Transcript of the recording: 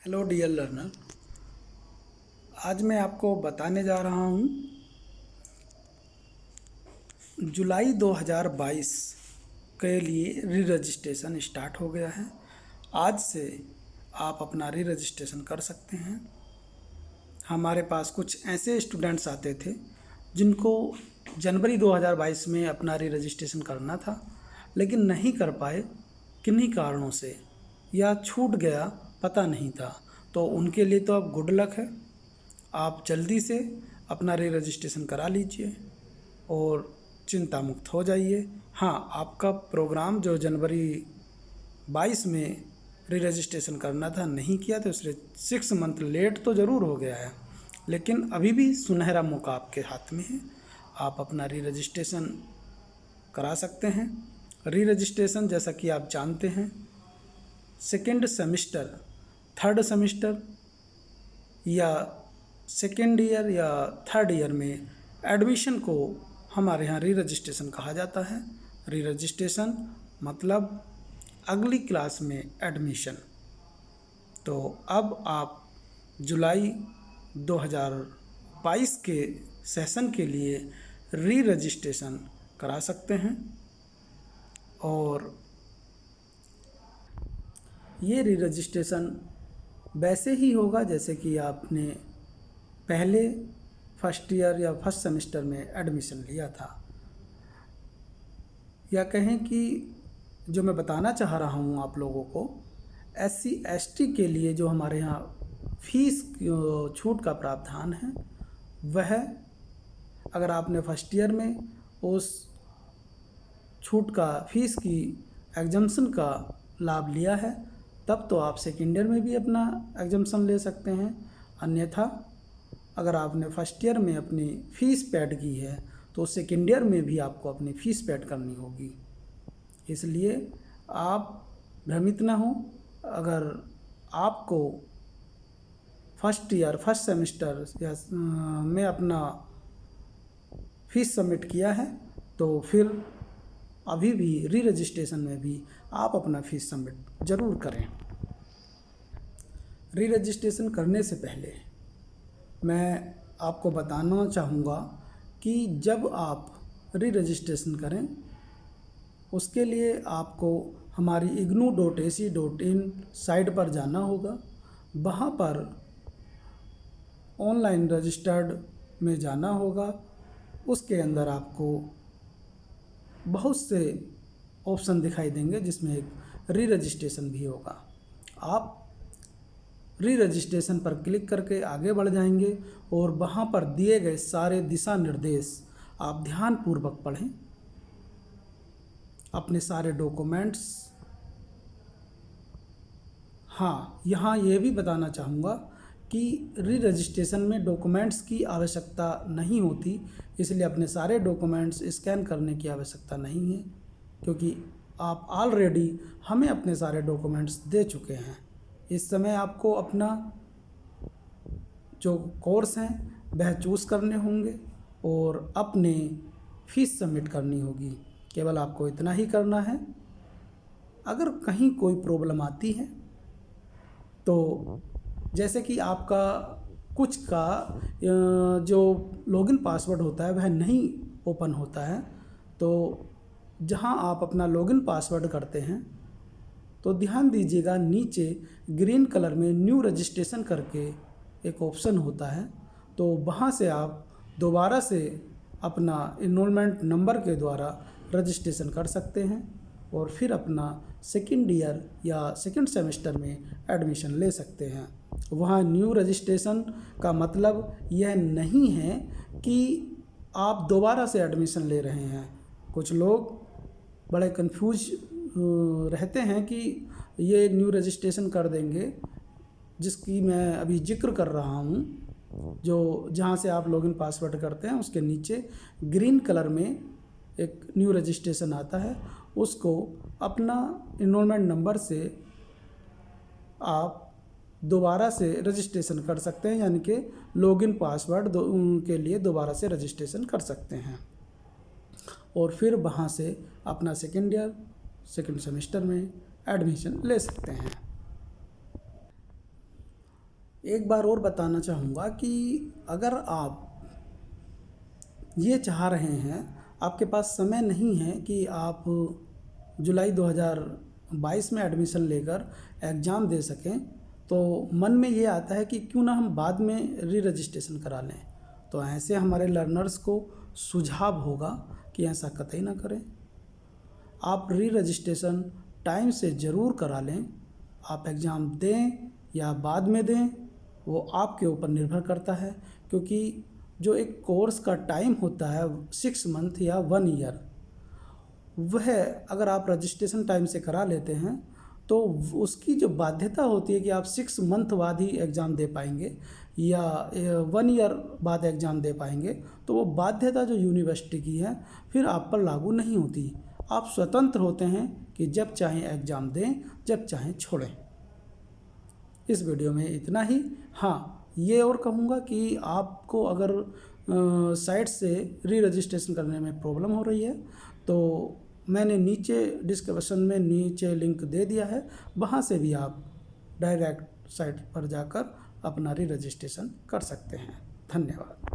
Hello dear learner. आज मैं आपको बताने जा रहा हूँ जुलाई 2022 के लिए री रजिस्ट्रेशन स्टार्ट हो गया है। आज से आप अपना री रजिस्ट्रेशन कर सकते हैं। हमारे पास कुछ ऐसे स्टूडेंट्स आते थे जिनको जनवरी 2022 में अपना री रजिस्ट्रेशन करना था, लेकिन नहीं कर पाए किन्हीं कारणों से, या छूट गया, पता नहीं था। तो उनके लिए तो अब गुड लक है। आप जल्दी से अपना री रजिस्ट्रेशन करा लीजिए और चिंता मुक्त हो जाइए। हाँ, आपका प्रोग्राम जो जनवरी 22 में री रजिस्ट्रेशन करना था नहीं किया, तो इसलिए 6 मंथ लेट तो ज़रूर हो गया है, लेकिन अभी भी सुनहरा मौका आपके हाथ में है। आप अपना री रजिस्ट्रेशन करा सकते हैं। री रजिस्ट्रेशन, जैसा कि आप जानते हैं, सेकेंड सेमेस्टर, थर्ड सेमेस्टर या सेकेंड ईयर या थर्ड ईयर में एडमिशन को हमारे यहाँ री रजिस्ट्रेशन कहा जाता है। री रजिस्ट्रेशन मतलब अगली क्लास में एडमिशन। तो अब आप जुलाई 2022 के सेशन के लिए री रजिस्ट्रेशन करा सकते हैं। और ये री रजिस्ट्रेशन वैसे ही होगा जैसे कि आपने पहले फर्स्ट ईयर या फर्स्ट सेमेस्टर में एडमिशन लिया था। या कहें कि जो मैं बताना चाह रहा हूँ आप लोगों को, SC ST के लिए जो हमारे यहाँ फीस छूट का प्रावधान है, वह अगर आपने फर्स्ट ईयर में उस छूट का फीस की एग्जम्पशन का लाभ लिया है, तब तो आप सेकेंड ईयर में भी अपना एग्जम्पशन ले सकते हैं। अन्यथा अगर आपने फर्स्ट ईयर में अपनी फ़ीस पेड की है, तो सेकेंड ईयर में भी आपको अपनी फ़ीस पेड करनी होगी। इसलिए आप भ्रमित ना हो। अगर आपको फर्स्ट ईयर फर्स्ट सेमेस्टर या में अपना फ़ीस सबमिट किया है, तो फिर अभी भी री रजिस्ट्रेशन में भी आप अपना फ़ीस सबमिट ज़रूर करें। री रजिस्ट्रेशन करने से पहले मैं आपको बताना चाहूँगा कि जब आप री रजिस्ट्रेशन करें, उसके लिए आपको हमारी ignou.ac.in साइट पर जाना होगा। वहाँ पर ऑनलाइन रजिस्टर्ड में जाना होगा। उसके अंदर आपको बहुत से ऑप्शन दिखाई देंगे, जिसमें एक री रजिस्ट्रेशन भी होगा। आप री रजिस्ट्रेशन पर क्लिक करके आगे बढ़ जाएंगे और वहाँ पर दिए गए सारे दिशा निर्देश आप ध्यानपूर्वक पढ़ें। अपने सारे डॉक्यूमेंट्स, हाँ, यहाँ ये भी बताना चाहूँगा कि री रजिस्ट्रेशन में डॉक्यूमेंट्स की आवश्यकता नहीं होती, इसलिए अपने सारे डॉक्यूमेंट्स स्कैन करने की आवश्यकता नहीं है, क्योंकि आप ऑलरेडी हमें अपने सारे डॉक्यूमेंट्स दे चुके हैं। इस समय आपको अपना जो कोर्स हैं वह चूज़ करने होंगे और अपने फ़ीस सबमिट करनी होगी। केवल आपको इतना ही करना है। अगर कहीं कोई प्रॉब्लम आती है, तो जैसे कि आपका कुछ का जो लॉगिन पासवर्ड होता है वह नहीं ओपन होता है, तो जहां आप अपना लॉगिन पासवर्ड करते हैं, तो ध्यान दीजिएगा नीचे ग्रीन कलर में न्यू रजिस्ट्रेशन करके एक ऑप्शन होता है, तो वहाँ से आप दोबारा से अपना इनरोलमेंट नंबर के द्वारा रजिस्ट्रेशन कर सकते हैं और फिर अपना सेकेंड ईयर या सेकेंड सेमेस्टर में एडमिशन ले सकते हैं। वहाँ न्यू रजिस्ट्रेशन का मतलब यह नहीं है कि आप दोबारा से एडमिशन ले रहे हैं। कुछ लोग बड़े कंफ्यूज रहते हैं कि ये न्यू रजिस्ट्रेशन कर देंगे, जिसकी मैं अभी जिक्र कर रहा हूँ। जो जहाँ से आप लॉगिन पासवर्ड करते हैं, उसके नीचे ग्रीन कलर में एक न्यू रजिस्ट्रेशन आता है, उसको अपना इनरोलमेंट नंबर से आप दोबारा से रजिस्ट्रेशन कर सकते हैं, यानी कि लॉगिन पासवर्ड के लिए दोबारा से रजिस्ट्रेशन कर सकते हैं और फिर वहाँ से अपना सेकेंड ईयर सेकेंड सेमेस्टर में एडमिशन ले सकते हैं। एक बार और बताना चाहूँगा कि अगर आप ये चाह रहे हैं, आपके पास समय नहीं है कि आप जुलाई 2022 में एडमिशन लेकर एग्ज़ाम दे सकें, तो मन में ये आता है कि क्यों ना हम बाद में री रजिस्ट्रेशन करा लें। तो ऐसे हमारे लर्नर्स को सुझाव होगा कि ऐसा कतई ना करें। आप री रजिस्ट्रेशन टाइम से ज़रूर करा लें। आप एग्ज़ाम दें या बाद में दें, वो आपके ऊपर निर्भर करता है, क्योंकि जो एक कोर्स का टाइम होता है 6 मंथ या 1 ईयर, वह अगर आप रजिस्ट्रेशन टाइम से करा लेते हैं तो उसकी जो बाध्यता होती है कि आप 6 मंथ बाद ही एग्ज़ाम दे पाएंगे या 1 ईयर बाद एग्ज़ाम दे पाएंगे, तो वो बाध्यता जो यूनिवर्सिटी की है फिर आप पर लागू नहीं होती। आप स्वतंत्र होते हैं कि जब चाहें एग्ज़ाम दें, जब चाहें छोड़ें। इस वीडियो में इतना ही। हाँ, ये और कहूँगा कि आपको अगर साइट से री रजिस्ट्रेशन करने में प्रॉब्लम हो रही है तो मैंने नीचे डिस्क्रिप्शन में नीचे लिंक दे दिया है, वहाँ से भी आप डायरेक्ट साइट पर जाकर अपना री रजिस्ट्रेशन कर सकते हैं। धन्यवाद।